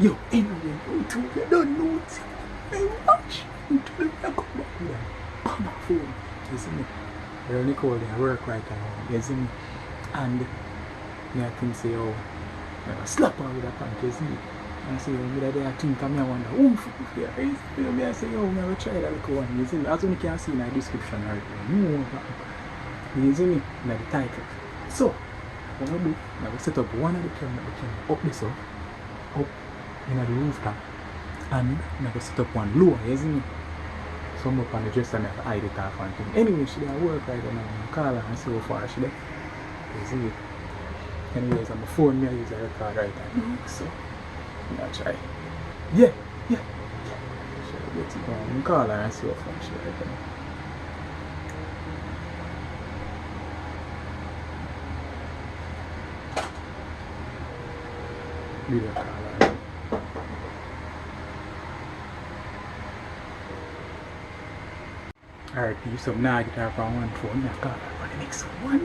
Yo, anyway, you don't know it. I watch. You tell me I come back here. On my phone. You see me? We're recording. I work right now. You see me? And I think say, oh, I slap her with a pant. You see me? And I say, oh, I think I wonder, here. You see me? I say, oh, I'm going to try that little one. You see me? As you can see in the description right now. You see me? In the title. So, what I do, I will set up one of the camera up this up in the rooftop, and I will set up one lower, you see me? So I'm up on the dresser and I have to hide it off and thing. Anyway, she did work right now. I call her and see how far she did. You see it? Anyways, on my phone, I use a record right now. So, I'm going to try. Yeah. She'll get it going. I call her and see how far she right now. Video call her. Alright, peace up. Now I get her from one phone. I call her for the next one.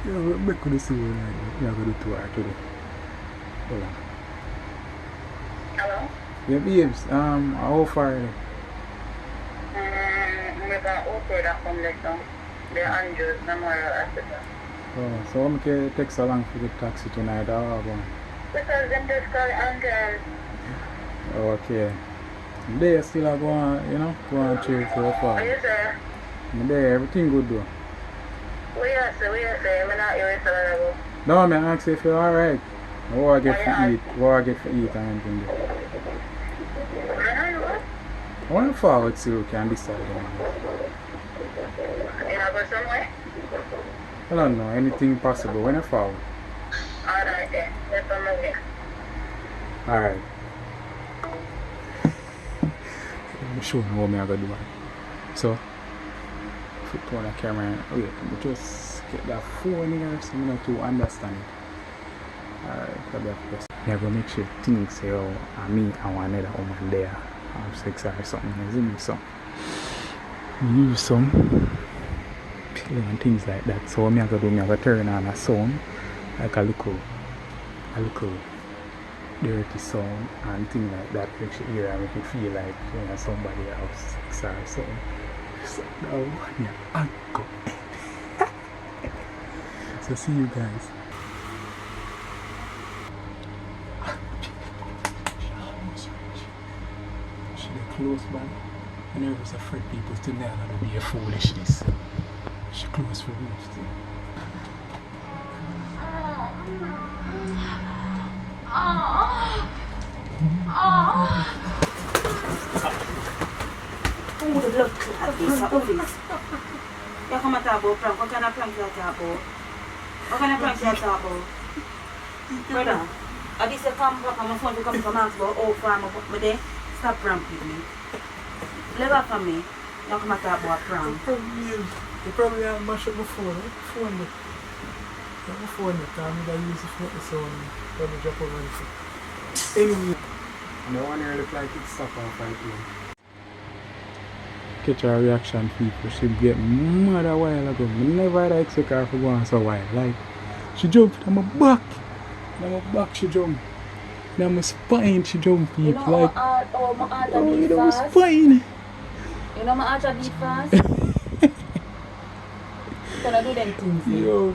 Yo, I'm going to see what I'm going to do to her today. Hold on. Hello? Yeah, babes. How far are you? I'm going to open that from later. The Andrews Memorial Hospital. Oh, so I'm going to take so long for the taxi tonight. Because them just call Andrews. Okay. They still are going, go on check so far. What you say? There, everything good though. What you say? I'm not hearing something about. No, I'm asking if you're alright. What I get for eat? What I get for eat and anything there. I want to forward so you can decide. You know, go somewhere? I don't know, anything possible. When I forward. Alright then, that's on my way. Alright. Let me show you what I'm going to do. So, put on the camera. Wait, let me just get that phone here so I'm not to understand it. Alright, probably first. I'm going to make sure things say, oh, me and one other woman there have sex or something. Isn't it? So, use some pillow and things like that. So, I'm going to turn on a sound, like a little dirty sound and things like that, make you hear and make you feel like somebody else sex or something. So now one and go. So see you guys. She get close by. I know it's afraid people still there and be a foolishness. She close for me still. Oh, the blood clot is so obvious. You come at about prank. What kind of prank you talk about? What kind of prank you talk about? Brother, I just come back on my phone to come from ask about how far I'm there. Stop pranking me. Leave up for me. You come at about prank. You probably have mashed up my phone. My phone, I use it for the sound. Probably drop over it. Anyway, no one here look like it's stuck off right here. Catch her reaction, people. She get mad a while ago. I never had expect her to go on so wild. Like, she jumped on my back. On my back she jumped. On my spine she jumped, people. You know like, my heart a beat my fast? spine. You know my heart a beat fast? Can I do them things? Yo,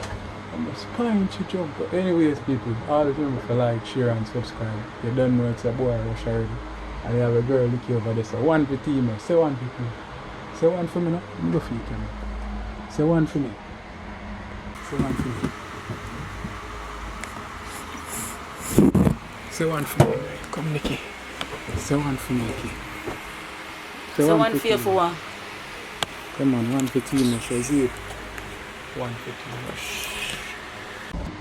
on my spine she jumped. But anyways, people, all the time if you like, share and subscribe. You don't know it's a boy rush already. And you have a girl looking over there. So one for team, say one people. Say one for me now. Go for you, camera. Say one for me. Say one for me. Say one for me. Come, Nikki. Say one for me, Nikki. So one fear for one. Come on, one for team. So see it. One for team. Rush.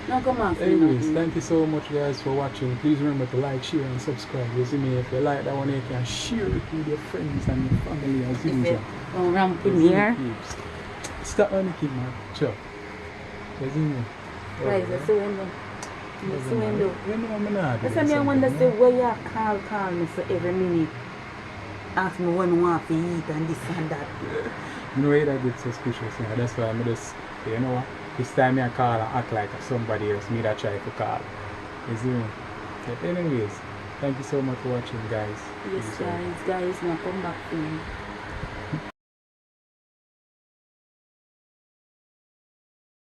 No, come on. Anyways, thank you so much guys for watching. Please remember to like, share and subscribe. You see me, if you like that one, you can share it with your friends and your family as usual. Oh, ramp in here. Stop on the kid, man. Chill. You see me? Guys, that's the window. That's the window. You know I'm not. That's why I wonder where you call me so every minute. Ask me when I want to eat and this and that. I know it a bit suspicious, you know, that's why I'm just, you know what, this time I call and act like somebody else, me that try to call. You see me? But anyways, thank you so much for watching, guys. Yes, guys, now come back soon.